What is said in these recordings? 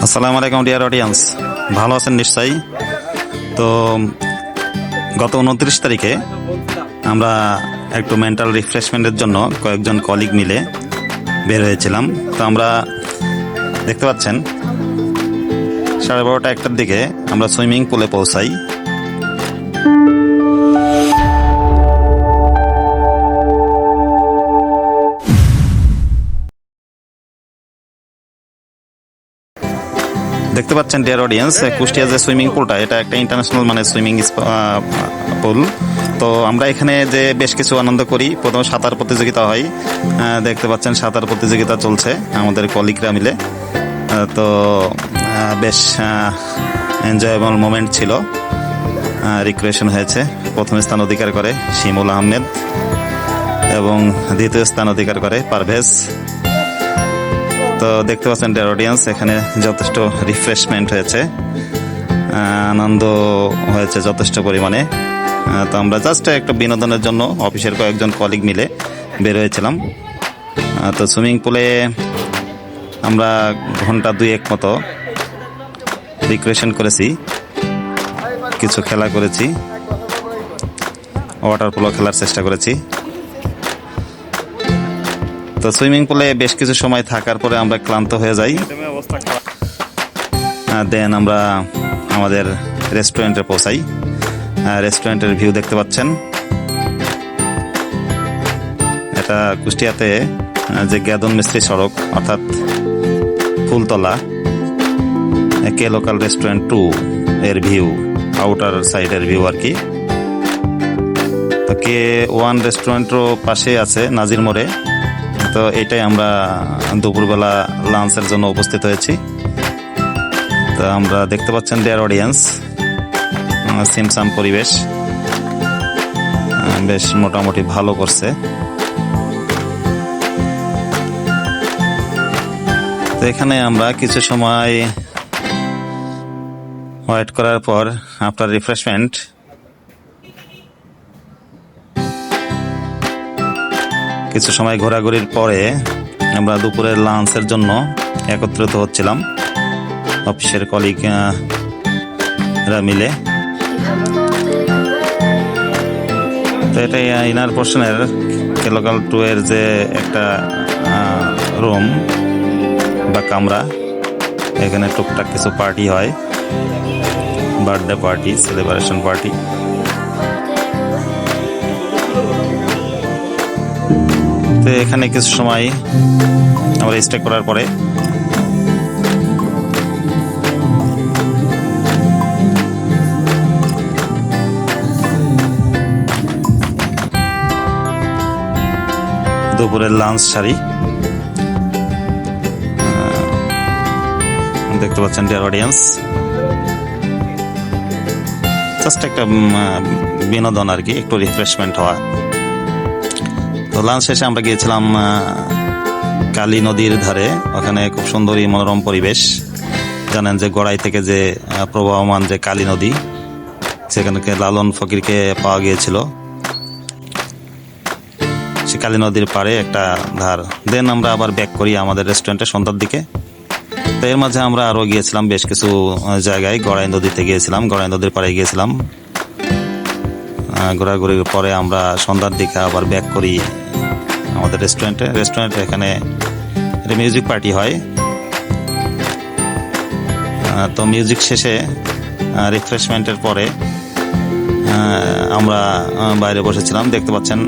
আসসালামু আলাইকুম dear audience, ভালো আছেন নিশ্চয়ই। তো গত 29 তারিখে আমরা একটু মেন্টাল রিফ্রেশমেন্টের জন্য কয়েকজন কলিগ মিলে বের হয়েছিলাম। তো আমরা দেখতে পাচ্ছেন 12:30 একটার দিকে আমরা সুইমিং পুলে পৌঁছাই। দেখতে পাচ্ছেন ডিয়ার অডিয়েন্স, কুষ্টিয়া যে সুইমিং পুলটা, এটা একটা ইন্টারন্যাশনাল মানে সুইমিং পুল। তো আমরা এখানে যে বেশ কিছু আনন্দ করি। প্রথমে সাঁতার প্রতিযোগিতা হয়, দেখতে পাচ্ছেন সাঁতার প্রতিযোগিতা চলছে আমাদের কলিগরা মিলে। তো বেশ এনজয়েবল মোমেন্ট ছিল, রিক্রিয়েশন হয়েছে। প্রথম স্থান অধিকার করে শিমুল আহমেদ এবং দ্বিতীয় স্থান অধিকার করে পারভেজ। তো দেখতে পাচ্ছেন ডিয়ার অডিয়েন্স, এখানে যথেষ্ট রিফ্রেশমেন্ট হয়েছে, আনন্দ হয়েছে যথেষ্ট পরিমাণে। তো আমরা জাস্ট একটা বিনোদনের জন্য অফিসের কয়েকজন কলিগ মিলে বের হয়েছিলাম। তো সুইমিং পুলে আমরা ঘন্টা 2-1 মতো রিক্রিয়েশন করেছি, কিছু খেলা করেছি, ওয়াটার পোলো খেলার চেষ্টা করেছি। তো সুইমিং পুলে বেশ কিছু সময় থাকার পরে আমরা ক্লান্ত হয়ে যাই। দেন আমরা আমাদের রেস্টুরেন্টে পৌঁছাই। রেস্টুরেন্টের ভিউ দেখতে পাচ্ছেন। এটা কুষ্টিয়াতে যে গ্যাদন মিস্ত্রি সড়ক অর্থাৎ ফুলতলা কে লোকাল রেস্টুরেন্ট 2 এর ভিউ, আউটার সাইডের ভিউ আর কি। তো K1 রেস্টুরেন্টও পাশে আছে নাজির মোড়ে। তো এটাই আমরা দুপুরবেলা লাঞ্চের জন্য উপস্থিত হয়েছি। তো আমরা দেখতে পাচ্ছেন ডিয়ার অডিয়েন্স, সিমসাম পরিবেশ, বেশ মোটামুটি ভালো করছে। তো এখানে আমরা কিছু সময় ওয়েট করার পর আফটার রিফ্রেশমেন্ট কিছু সময় ঘোরাঘুরির পরে আমরা দুপুরের লাঞ্চের জন্য একত্রিত হচ্ছিলাম অফিসের কলিগরা মিলে। তো এটাই ইনার পোর্শনের কে লোকাল 2 এর যে একটা রুম বা কামরা। এখানে টুকটাক কিছু পার্টি হয়, বার্থডে পার্টি, সেলিব্রেশন পার্টি। তো এখানে কিছু সময় আমরা স্টে করার পরে দুপুরের লাঞ্চ সারি। দেখতে পাচ্ছেন ডিয়ার অডিয়েন্স, জাস্ট একটা বিনোদন আর কি, একটু রিফ্রেশমেন্ট হওয়া। তো লাঞ্চ শেষে আমরা গিয়েছিলাম কালী নদীর ধারে। ওখানে খুব সুন্দরী মনোরম পরিবেশ। জানেন যে গড়াই থেকে যে প্রবাহমান যে কালী নদী, সেখানে লালন ফকিরকে পাওয়া গিয়েছিল সে কালী নদীর পাড়ে একটা ধার। দেন আমরা আবার ব্যাক করি আমাদের রেস্টুরেন্টে সন্ধ্যার দিকে। তো এর মাঝে আমরা আরও গিয়েছিলাম বেশ কিছু জায়গায়। গড়াই নদীতে গিয়েছিলাম, গড়াই নদীর পাড়ে গিয়েছিলাম। ঘোরাঘুরির পরে আমরা সন্ধ্যার দিকে আবার ব্যাক করি আমাদের রেস্টুরেন্টে। এখানে একটা মিউজিক পার্টি হয়। তো মিউজিক শেষে রিফ্রেশমেন্টের পরে আমরা বাইরে বসেছিলাম। দেখতে পাচ্ছেন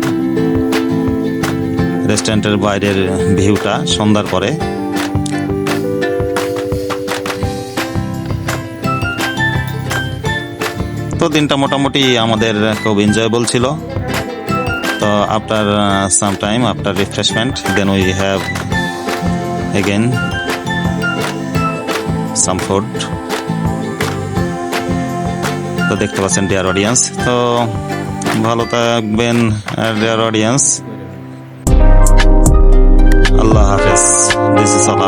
রেস্টুরেন্টের বাইরের ভিউটা সন্ধ্যার পরে। তো দিনটা মোটামুটি আমাদের খুব এনজয়েবল ছিল। তো after some time, after refreshment, then we have again some food. তো দেখতে পাচ্ছেন ডিয়ার অডিয়েন্স। তো ভালো থাকবেন ডিয়ার অডিয়েন্স। আল্লাহ হাফেজ। This is all.